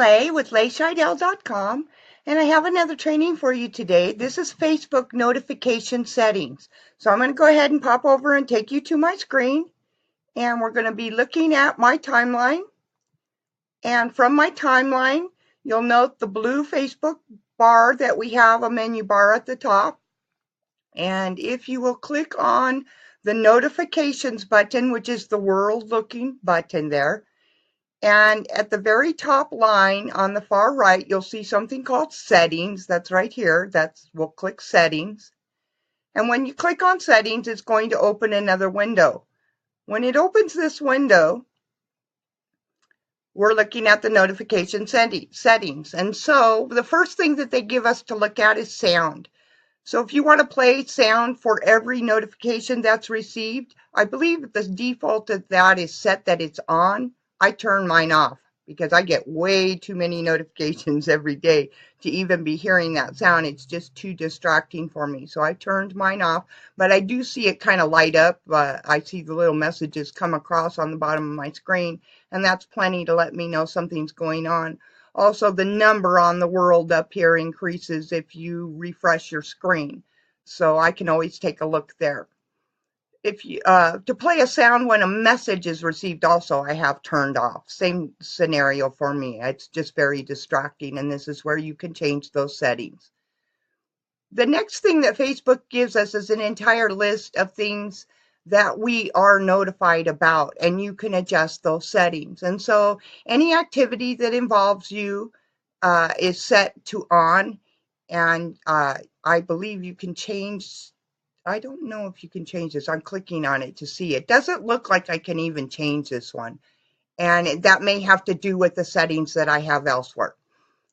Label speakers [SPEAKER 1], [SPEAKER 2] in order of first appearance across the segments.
[SPEAKER 1] Lay with LayShidell.com, and I have another training for you today. This is Facebook notification settings. So I'm going to go ahead and pop over and take you to my screen, and we're going to be looking at my timeline. And from my timeline, you'll note the blue Facebook bar that we have a menu bar at the top. And if you will click on the notifications button, which is the world looking button there, and at the very top line on the far right, you'll see something called settings. That's right here. We'll click settings. And when you click on settings, it's going to open another window. When it opens this window, we're looking at the notification settings. And so the first thing that they give us to look at is sound. So if you want to play sound for every notification that's received, I believe the default of that is set that it's on. I turn mine off because I get way too many notifications every day to even be hearing that sound. It's just too distracting for me. So I turned mine off, but I do see it kind of light up. I see the little messages come across on the bottom of my screen, and that's plenty to let me know something's going on. Also, the number on the world up here increases if you refresh your screen. So I can always take a look there. If you, to play a sound when a message is received also, I have turned off. Same scenario for me. It's just very distracting, and this is where you can change those settings. The next thing that Facebook gives us is an entire list of things that we are notified about, and you can adjust those settings. And so any activity that involves you is set to on, and I believe you can change. I don't know if you can change this. I'm clicking on it to see. It doesn't look like I can even change this one, and that may have to do with the settings that I have elsewhere.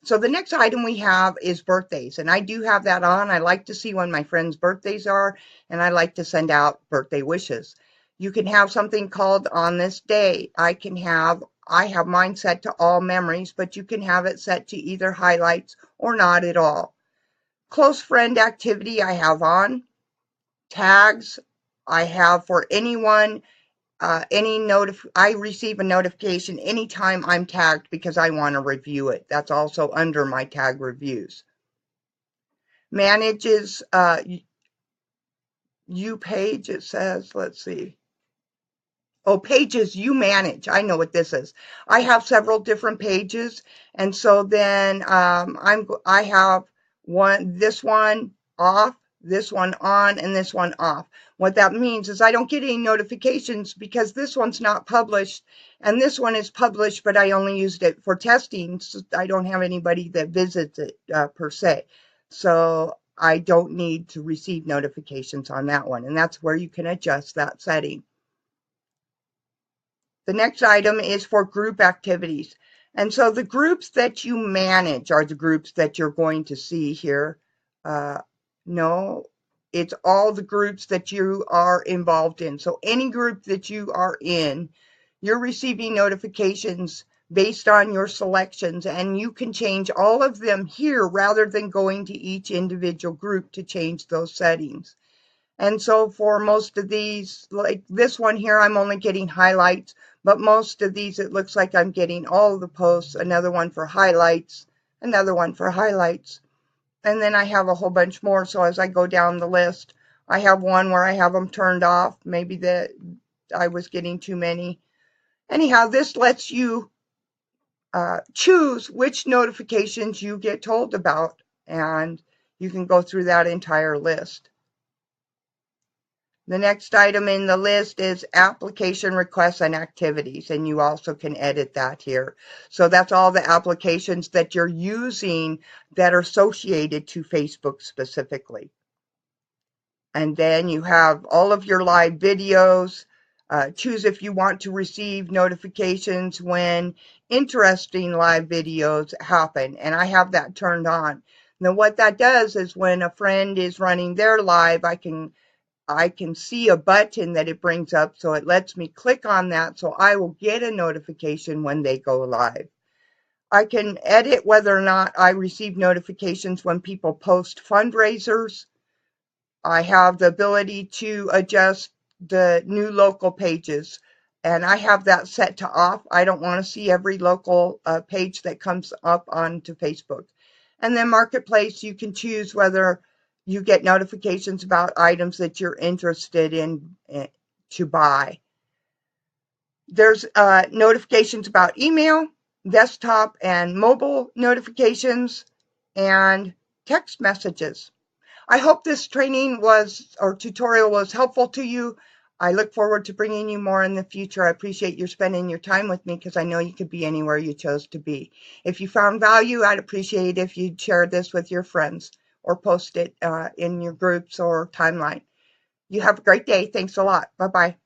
[SPEAKER 1] So the next item we have is birthdays, and I do have that on. I like to see when my friends' birthdays are, and I like to send out birthday wishes. You can have something called on this day. I have mine set to all memories, but you can have it set to either highlights or not at all. Close friend activity I have on. Tags I have for anyone. I receive a notification anytime I'm tagged because I want to review it. That's also under my tag reviews. Manages you page, it says, let's see. Oh, pages you manage. I know what this is. I have several different pages, and so then I have this one off, this one on, and this one off. What that means is I don't get any notifications because this one's not published, and this one is published, but I only used it for testing. So I don't have anybody that visits it per se. So I don't need to receive notifications on that one, and that's where you can adjust that setting. The next item is for group activities. And so the groups that you manage are the groups that you're going to see here. No, it's all the groups that you are involved in. So any group that you are in, you're receiving notifications based on your selections, and you can change all of them here rather than going to each individual group to change those settings. And so for most of these, like this one here, I'm only getting highlights, but most of these, it looks like I'm getting all of the posts, another one for highlights, another one for highlights. And then I have a whole bunch more. So as I go down the list, I have one where I have them turned off. Maybe that I was getting too many. Anyhow, this lets you choose which notifications you get told about, and you can go through that entire list. The next item in the list is application requests and activities, and you also can edit that here. So that's all the applications that you're using that are associated to Facebook specifically. And then you have all of your live videos. Choose if you want to receive notifications when interesting live videos happen, and I have that turned on. Now what that does is when a friend is running their live, I can see a button that it brings up, so it lets me click on that, so I will get a notification when they go live. I can edit whether or not I receive notifications when people post fundraisers. I have the ability to adjust the new local pages. and I have that set to off. I don't want to see every local page that comes up onto Facebook. And then Marketplace, you can choose whether you get notifications about items that you're interested in to buy. There's notifications about email, desktop and mobile notifications, and text messages. I hope this training or tutorial was helpful to you. I look forward to bringing you more in the future. I appreciate you spending your time with me because I know you could be anywhere you chose to be. If you found value, I'd appreciate if you'd share this with your friends or post it in your groups or timeline. You have a great day. Thanks a lot. Bye-bye.